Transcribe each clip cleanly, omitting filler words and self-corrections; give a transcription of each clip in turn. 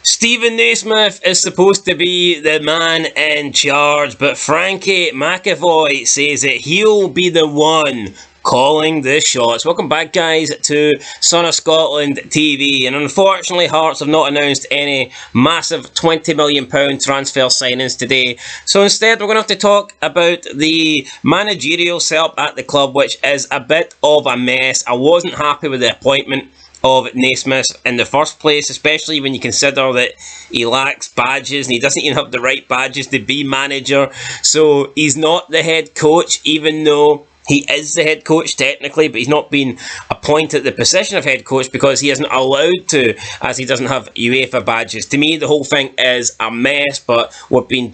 Stephen Naismith is supposed to be the man in charge, but Frankie Mcavoy says that he'll be the one calling the shots. Welcome back, guys, to Son of Scotland TV. And unfortunately, Hearts have not announced any massive £20 million transfer signings today. So instead, we're going to have to talk about the managerial setup at the club, which is a bit of a mess. I wasn't happy with the appointment of Naismith in the first place, especially when you consider that he lacks badges and he doesn't even have the right badges to be manager. So he's not the head coach, even though he is the head coach technically, but he's not been appointed the position of head coach because he isn't allowed to, as he doesn't have UEFA badges. To me, the whole thing is a mess, but we've been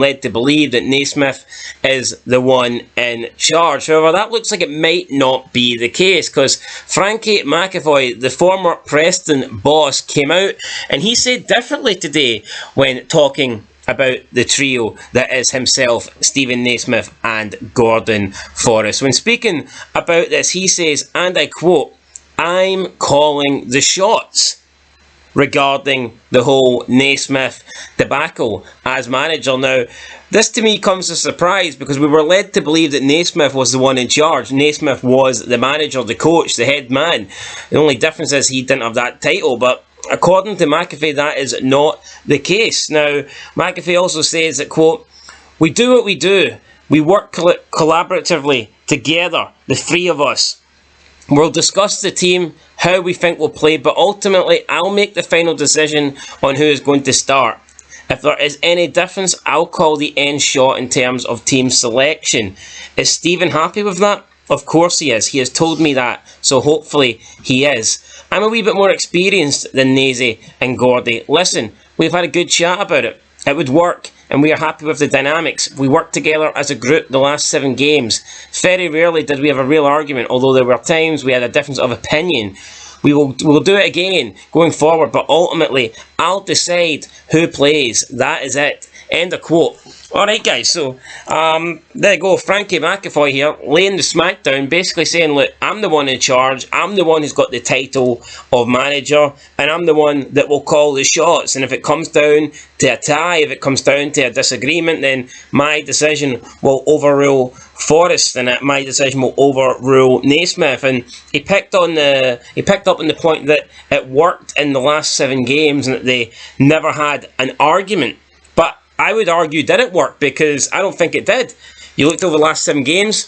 led to believe that Naismith is the one in charge. However, that looks like it might not be the case, because Frankie Mcavoy, the former Preston boss, came out and he said differently today when talking about the trio that is himself, Stephen Naismith and Gordon Forrest. When speaking about this, he says, and I quote, "I'm calling the shots regarding the whole Naismith debacle as manager." Now, this to me comes as a surprise because we were led to believe that Naismith was the one in charge. Naismith was the manager, the coach, the head man. The only difference is he didn't have that title, but according to McAfee, that is not the case. Now, McAfee also says that, quote, "We do what we do. We work collaboratively together, the three of us. We'll discuss the team, how we think we'll play, but ultimately I'll make the final decision on who is going to start. If there is any difference, I'll call the end shot in terms of team selection." Is Stephen happy with that? Of course he is. He has told me that, so hopefully he is. I'm a wee bit more experienced than Naisy and Gordy. Listen, we've had a good chat about it. It would work, and we are happy with the dynamics. We worked together as a group the last 7 games. Very rarely did we have a real argument, although there were times we had a difference of opinion. We'll do it again going forward, but ultimately, I'll decide who plays. That is it. End of quote. Alright guys, so there you go, Frankie Mcavoy here, laying the smack down, basically saying, look, I'm the one in charge, I'm the one who's got the title of manager, and I'm the one that will call the shots, and if it comes down to a tie, if it comes down to a disagreement, then my decision will overrule Forrest, and my decision will overrule Naismith. And he picked up on the point that it worked in the last 7 games, and that they never had an argument. But I would argue, did it work? Because I don't think it did. You looked over the last 7 games,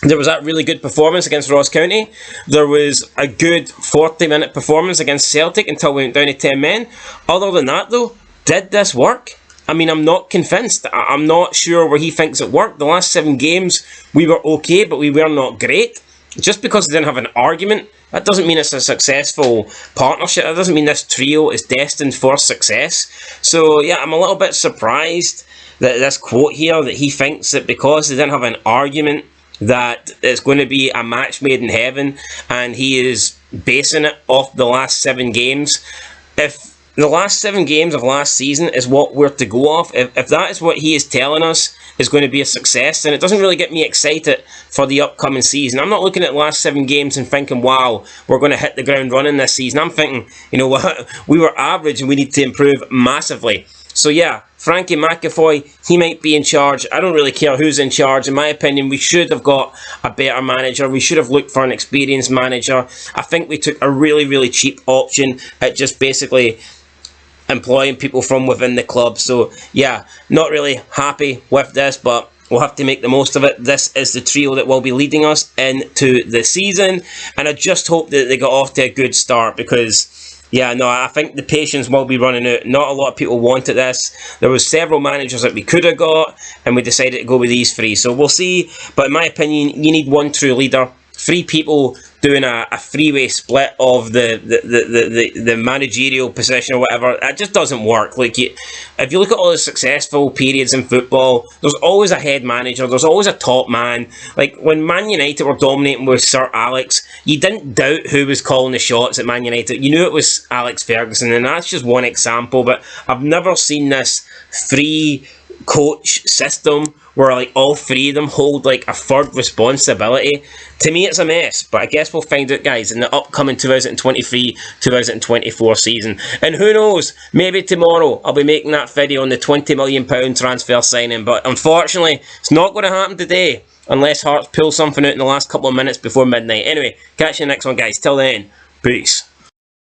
there was that really good performance against Ross County. There was a good 40-minute performance against Celtic until we went down to 10 men. Other than that, though, did this work? I mean, I'm not convinced. I'm not sure where he thinks it worked. The last 7 games, we were okay, but we were not great. Just because they didn't have an argument, that doesn't mean it's a successful partnership. That doesn't mean this trio is destined for success. So, yeah, I'm a little bit surprised that this quote here, that he thinks that because they didn't have an argument, that it's going to be a match made in heaven, and he is basing it off the last 7 games. If the last 7 games of last season is what we're to go off, if that is what he is telling us is going to be a success, then it doesn't really get me excited for the upcoming season. I'm not looking at the last 7 games and thinking, wow, we're going to hit the ground running this season. I'm thinking, you know what, we were average and we need to improve massively. So yeah, Frankie Mcavoy, he might be in charge. I don't really care who's in charge. In my opinion, we should have got a better manager. We should have looked for an experienced manager. I think we took a really, really cheap option at just basically employing people from within the club. So yeah, not really happy with this, but we'll have to make the most of it. This is the trio that will be leading us into the season, and I just hope that they got off to a good start, because yeah, no, I think the patience will be running out. Not a lot of people wanted this. There was several managers that we could have got, and we decided to go with these 3. So we'll see. But in my opinion, you need one true leader. 3 people doing a 3-way split of the managerial position or whatever. That just doesn't work. Like, if you look at all the successful periods in football, there's always a head manager, there's always a top man. Like, when Man United were dominating with Sir Alex, you didn't doubt who was calling the shots at Man United. You knew it was Alex Ferguson, and that's just one example. But I've never seen this 3-coach system where like all three of them hold like a third responsibility. To me, it's a mess, but I guess we'll find out, guys, in the upcoming 2023-2024 season. And who knows, maybe tomorrow I'll be making that video on the £20 million transfer signing, but unfortunately, it's not going to happen today, unless Hearts pull something out in the last couple of minutes before midnight. Anyway, catch you next one, guys. Till then, peace.